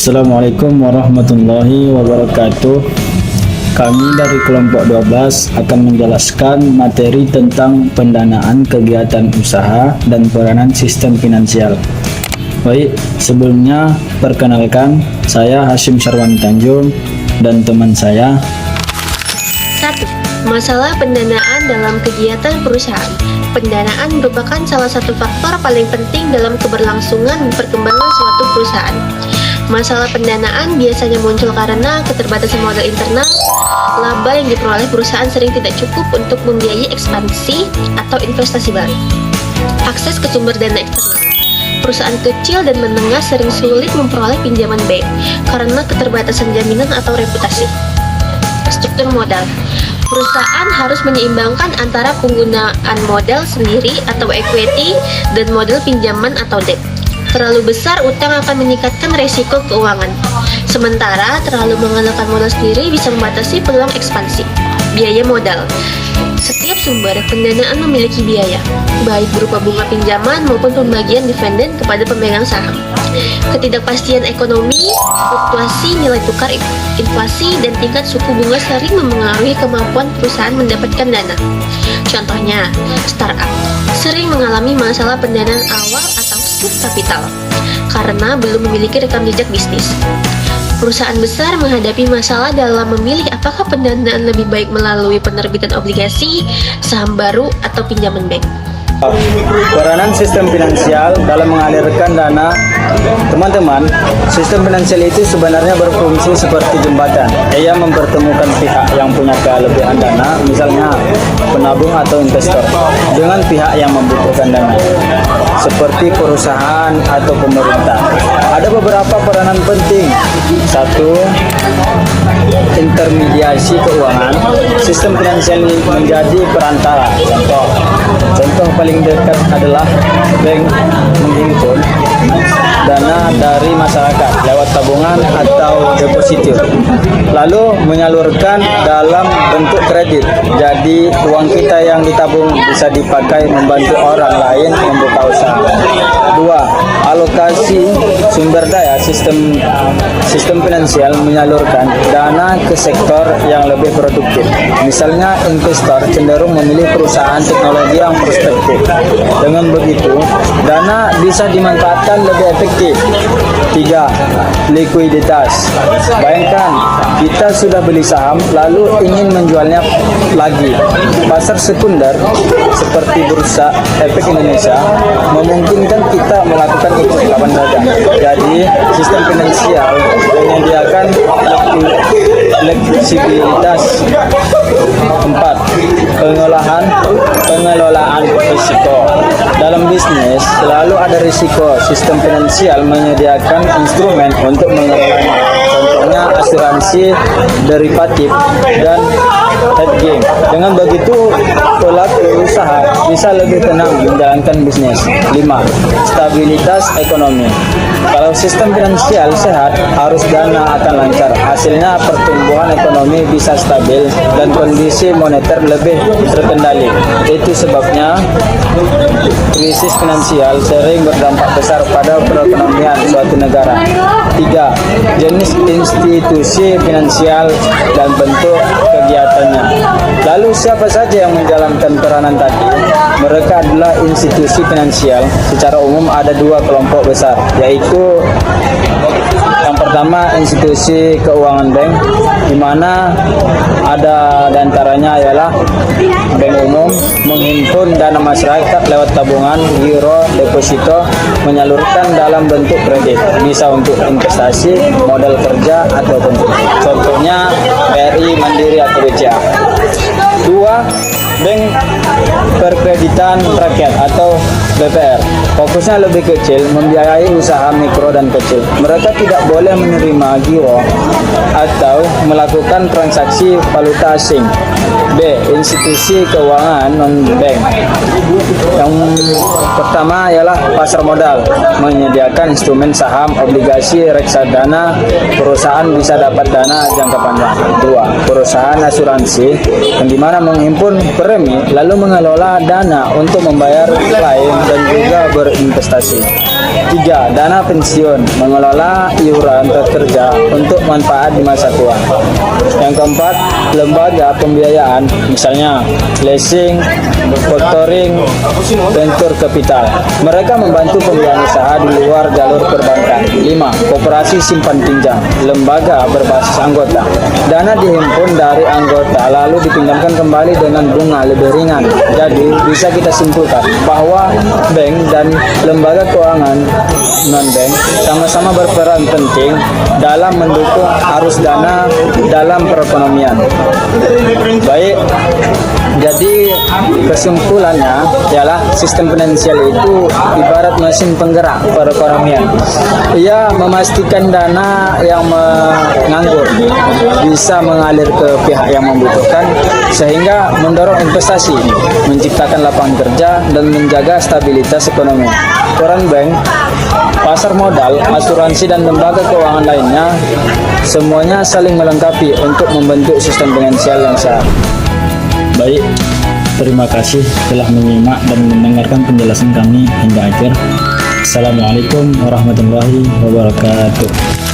Assalamualaikum warahmatullahi wabarakatuh. Kami dari kelompok 12 akan menjelaskan materi tentang pendanaan kegiatan usaha dan peranan sistem finansial. Baik, sebelumnya perkenalkan, saya Hashim Sarwani Tanjung dan teman saya. 1. Masalah pendanaan dalam kegiatan perusahaan. Pendanaan merupakan salah satu faktor paling penting dalam keberlangsungan dan perkembangan suatu perusahaan. Masalah pendanaan biasanya muncul karena keterbatasan modal internal, laba yang diperoleh perusahaan sering tidak cukup untuk membiayai ekspansi atau investasi baru. Akses ke sumber dana eksternal. Perusahaan kecil dan menengah sering sulit memperoleh pinjaman bank karena keterbatasan jaminan atau reputasi. Struktur modal. Perusahaan harus menyeimbangkan antara penggunaan modal sendiri atau equity dan modal pinjaman atau debt. Terlalu besar utang akan meningkatkan resiko keuangan, sementara terlalu mengandalkan modal sendiri bisa membatasi peluang ekspansi. Biaya modal. Setiap sumber pendanaan memiliki biaya, baik berupa bunga pinjaman maupun pembagian dividen kepada pemegang saham. Ketidakpastian ekonomi, fluktuasi nilai tukar, inflasi, dan tingkat suku bunga sering mempengaruhi kemampuan perusahaan mendapatkan dana. Contohnya, startup sering mengalami masalah pendanaan awal atau seed capital karena belum memiliki rekam jejak bisnis. Perusahaan besar menghadapi masalah dalam memilih apakah pendanaan lebih baik melalui penerbitan obligasi, saham baru, atau pinjaman bank. Peranan sistem finansial dalam mengalirkan dana. Teman-teman, sistem finansial itu sebenarnya berfungsi seperti jembatan. Ia mempertemukan pihak yang punya kelebihan dana, misalnya penabung atau investor, dengan pihak yang membutuhkan dana, seperti perusahaan atau pemerintah. Ada beberapa peranan penting. 1. Intermediasi keuangan. Sistem finansial menjadi perantara. Contoh paling dekat adalah bank menghimpun dana dari masyarakat lewat tabungan atau deposito, lalu menyalurkan dalam bentuk kredit. Jadi uang kita yang ditabung bisa dipakai membantu orang lain membuka usaha. 2. Alokasi sumber daya. Sistem finansial menyalurkan dana ke sektor yang lebih produktif. Misalnya investor cenderung memilih perusahaan teknologi yang prospektif. Dengan begitu, dana bisa dimanfaatkan lebih efektif. 3. Likuiditas. Bayangkan, kita sudah beli saham lalu ingin menjualnya lagi. Pasar sekunder seperti Bursa Efek Indonesia memungkinkan kita melakukan itu kapan saja. Jadi, sistem finansial menyediakan fleksibilitas. 4. Pengelolaan risiko. Dalam bisnis selalu ada risiko. Sistem finansial menyediakan instrumen untuk mengelolanya. Contohnya asuransi derivatif dan hedging. Dengan begitu, pelaku usaha bisa lebih tenang menjalankan bisnis. 5. Stabilitas ekonomi. Kalau sistem finansial sehat, arus dana akan lancar. Hasilnya pertumbuhan ekonomi bisa stabil dan kondisi moneter lebih terkendali. Itu sebabnya krisis finansial sering berdampak besar pada perekonomian suatu negara. 3. Jenis institusi finansial dan bentuk kegiatannya. Lalu siapa saja yang menjalankan peranan tadi? Mereka adalah institusi finansial. Secara umum ada dua kelompok besar, yaitu yang pertama institusi keuangan bank, di mana ada diantaranya ialah bank umum menghimpun dana masyarakat lewat tabungan, giro, deposito, menyalurkan dalam bentuk kredit, bisa untuk investasi, modal kerja, ataupun contohnya BRI, Mandiri, atau BCA. 2. Bank Perkreditan Rakyat atau BPR. Fokusnya lebih kecil, membiayai usaha mikro dan kecil. Mereka tidak boleh menerima giro atau melakukan transaksi valuta asing. B. Institusi keuangan non-bank. Yang pertama ialah pasar modal, menyediakan instrumen saham, obligasi, reksadana. Perusahaan bisa dapat dana jangka panjang. 2. Perusahaan asuransi, yang dimana menghimpun premi lalu mengelola dana untuk membayar klaim dan juga berinvestasi. 3. Dana pensiun, mengelola iuran pekerja untuk manfaat di masa tua. Yang keempat, lembaga pembiayaan, misalnya leasing, factoring, venture capital. Mereka membantu pembiayaan usaha di luar jalur perbankan. 5. Koperasi simpan pinjam, lembaga berbasis anggota. Dana dihimpun dari anggota lalu dipinjamkan kembali dengan bunga lebih ringan. Jadi bisa kita simpulkan bahwa bank dan lembaga keuangan non-bank sama-sama berperan penting dalam mendukung arus dana dalam perekonomian. Baik, jadi kesimpulannya ialah sistem finansial itu ibarat mesin penggerak perekonomian. Ia memastikan dana yang menganggur bisa mengalir ke pihak yang membutuhkan sehingga mendorong investasi, menciptakan lapangan kerja dan menjaga stabilitas ekonomi. Peran bank, pasar modal, asuransi dan lembaga keuangan lainnya semuanya saling melengkapi untuk membentuk sistem finansial yang sehat. Baik, terima kasih telah menyimak dan mendengarkan penjelasan kami hingga akhir. Assalamualaikum warahmatullahi wabarakatuh.